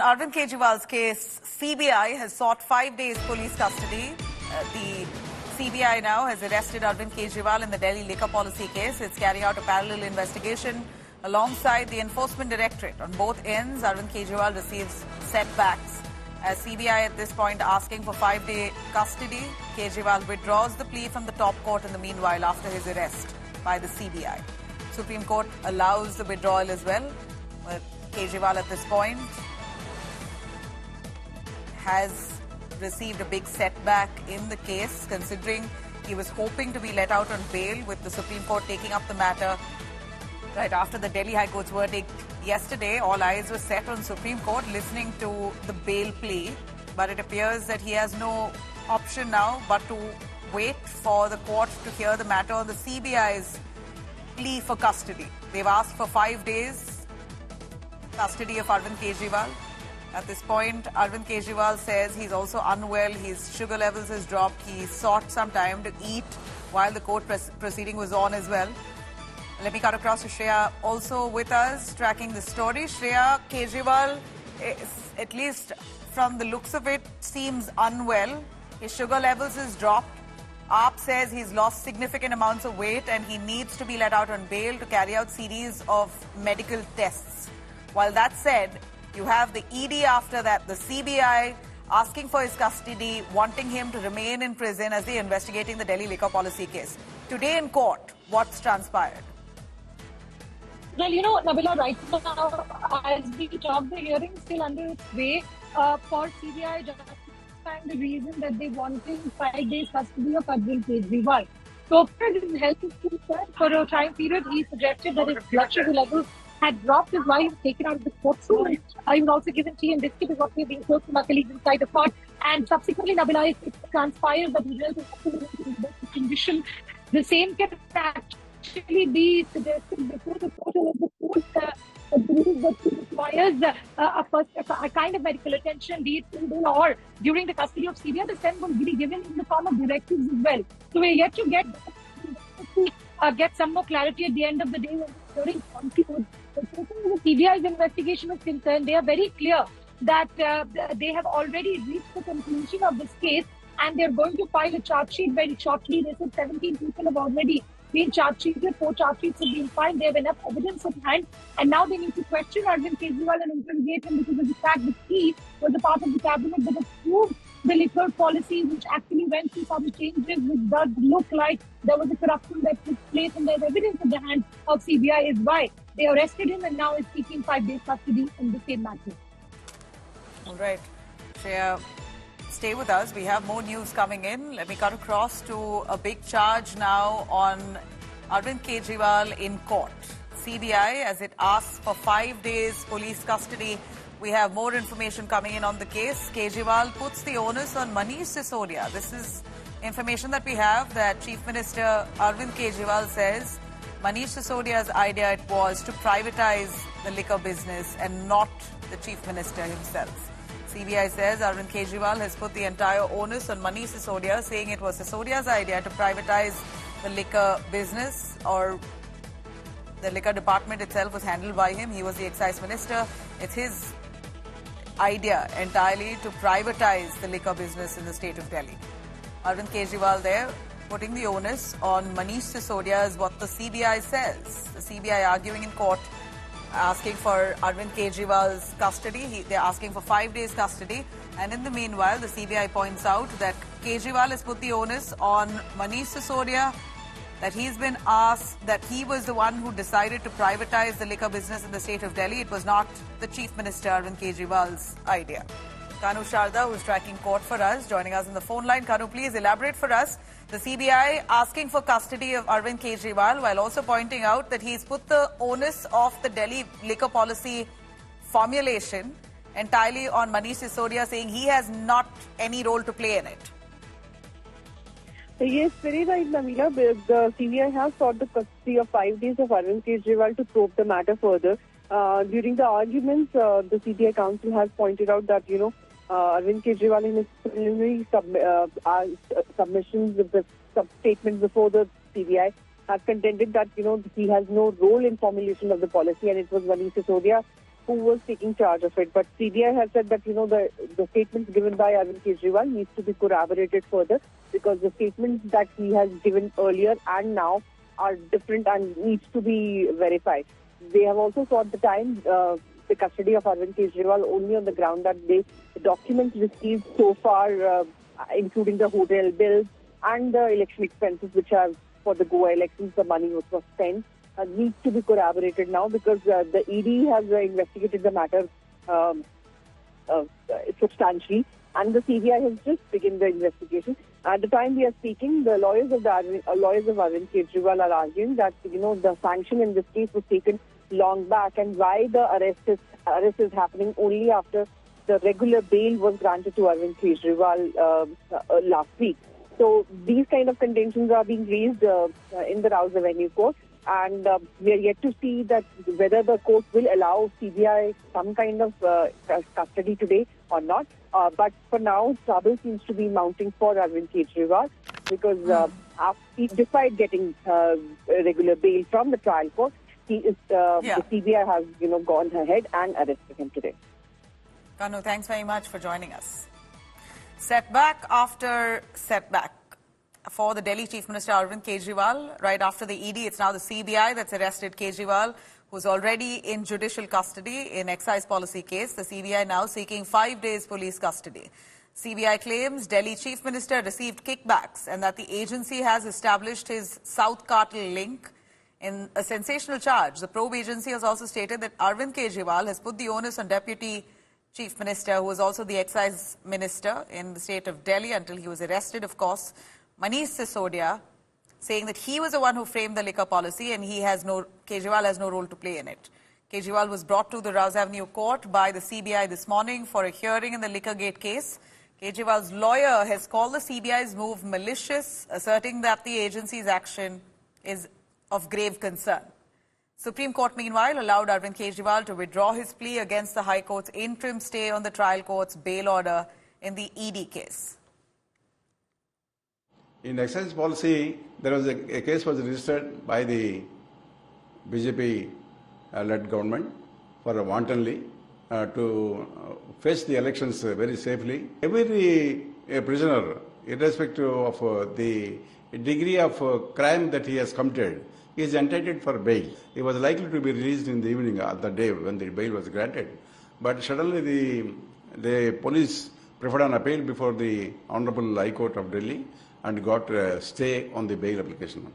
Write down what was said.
Arvind Kejriwal's case, CBI has sought 5 days police custody. The CBI now has arrested Arvind Kejriwal in the Delhi liquor policy case. It's carrying out a parallel investigation alongside the Enforcement Directorate. On both ends, Arvind Kejriwal receives setbacks. As CBI at this point asking for 5-day custody, Kejriwal withdraws the plea from the top court in the meanwhile after his arrest by the CBI. Supreme Court allows the withdrawal as well. But Kejriwal at this point has received a big setback in the case, considering he was hoping to be let out on bail, with the Supreme Court taking up the matter right after the Delhi High Court's verdict yesterday. All eyes were set on Supreme Court listening to the bail plea, but it appears that he has no option now but to wait for the court to hear the matter on the CBI's plea for custody. They've asked for 5 days custody of Arvind Kejriwal. At this point, Arvind Kejriwal says he's also unwell. His sugar levels has dropped. He sought some time to eat while the court proceeding was on as well. Let me cut across to Shreya, also with us, tracking the story. Shreya, Kejriwal, at least from the looks of it, seems unwell. His sugar levels has dropped. AAP says he's lost significant amounts of weight and he needs to be let out on bail to carry out series of medical tests. While that said, you have the ED after that, the CBI asking for his custody, wanting him to remain in prison as they're investigating the Delhi liquor policy case. Today in court, what's transpired? Well, Nabila, right now, as we talk, the hearing is still under its way for CBI justifying the reason that they wanted 5 days custody of Arvind Kejriwal. So, his health is concerned. For a time period, he suggested that his blood sugar levels had dropped, is why he was taken out of the courtroom. He was also given tea and biscuit, is what we've been told from our colleagues inside the court. And subsequently, Nabila, it transpired that his health is actually in the best condition. The same can actually be suggested before the court, or the court agrees that he requires a kind of medical attention, be it in bail or during the custody of CBI. The same will be given in the form of directives as well. So we're yet to get some more clarity at the end of the day when the hearing concludes. The CBI's investigation is concerned, they are very clear that they have already reached the conclusion of this case and they're going to file a charge sheet very shortly. They said 17 people have already been charge sheeted, 4 charge sheets have been filed. They have enough evidence at hand, and now they need to question Arvind Kejriwal and interrogate him because of the fact that he was a part of the cabinet that approved the liquor policy, which actually went through some changes, which does look like there was a corruption that took place, and there's evidence at the hand of CBI is why they arrested him and now is seeking 5 days custody in the same matter. All right. Shreya, stay with us. We have more news coming in. Let me cut across to a big charge now on Arvind Kejriwal in court. CBI, as it asks for 5 days police custody. We have more information coming in on the case. Kejriwal puts the onus on Manish Sisodia. This is information that we have, that Chief Minister Arvind Kejriwal says Manish Sisodia's idea it was to privatize the liquor business and not the Chief Minister himself. CBI says Arvind Kejriwal has put the entire onus on Manish Sisodia, saying it was Sisodia's idea to privatize the liquor business, or the liquor department itself was handled by him. He was the excise minister. It's his idea entirely to privatize the liquor business in the state of Delhi. Arvind Kejriwal there putting the onus on Manish Sisodia is what the CBI says. The CBI arguing in court, asking for Arvind Kejriwal's custody. They're asking for 5 days custody. And in the meanwhile, the CBI points out that Kejriwal has put the onus on Manish Sisodia, that he's been asked, that he was the one who decided to privatize the liquor business in the state of Delhi. It was not the Chief Minister, Arvind Kejriwal's idea. Kanu Sharda, who's tracking court for us, joining us on the phone line. Kanu, please elaborate for us. The CBI asking for custody of Arvind Kejriwal, while also pointing out that he's put the onus of the Delhi liquor policy formulation entirely on Manish Sisodia, saying he has not any role to play in it. Yes, very right, Namila. The CBI has sought the custody of 5 days of Arvind Kejriwal to probe the matter further. During the arguments, the CBI counsel has pointed out that, Arvind Kejriwal in his preliminary submissions, the statement before the CBI, has contended that, he has no role in formulation of the policy, and it was Manish Sisodia who was taking charge of it. But CBI has said that, the statements given by Arvind Kejriwal needs to be corroborated further because the statements that he has given earlier and now are different and needs to be verified. They have also sought the custody of Arvind Kejriwal only on the ground that the documents received so far, including the hotel bills and the election expenses, which are for the Goa elections, the money which was spent, needs to be corroborated now because the ED has investigated the matter substantially, and the CBI has just begun the investigation. At the time we are speaking, the lawyers of Arvind Kejriwal are arguing that the sanction in this case was taken long back, and why the arrest is happening only after the regular bail was granted to Arvind Kejriwal last week. So these kind of contentions are being raised in the Rouse Avenue Court, and we are yet to see that whether the court will allow CBI some kind of custody today or not. But for now, trouble seems to be mounting for Arvind Kejriwal because despite getting regular bail from the trial court, the CBI has gone ahead and arrested him today. Kanu, thanks very much for joining us. Setback after setback for the Delhi Chief Minister Arvind Kejriwal. Right after the ED, it's now the CBI that's arrested Kejriwal, who's already in judicial custody in excise policy case. The CBI now seeking 5 days police custody. CBI claims Delhi Chief Minister received kickbacks and that the agency has established his South cartel link in a sensational charge. The probe agency has also stated that Arvind Kejriwal has put the onus on Deputy Chief Minister, who was also the excise minister in the state of Delhi until he was arrested, of course, Manish Sisodia, saying that he was the one who framed the liquor policy and Kejriwal has no role to play in it. Kejriwal was brought to the Rouse Avenue Court by the CBI this morning for a hearing in the Liquorgate case. Kejriwal's lawyer has called the CBI's move malicious, asserting that the agency's action is of grave concern. Supreme Court, meanwhile, allowed Arvind Kejriwal to withdraw his plea against the High Court's interim stay on the trial court's bail order in the ED case. In excise policy, there was a case was registered by the BJP-led government for wantonly to face the elections very safely. Every prisoner, irrespective of the degree of crime that he has committed, he is entitled for bail. He was likely to be released in the evening of the day when the bail was granted. But suddenly the police preferred an appeal before the Honorable High Court of Delhi and got a stay on the bail application.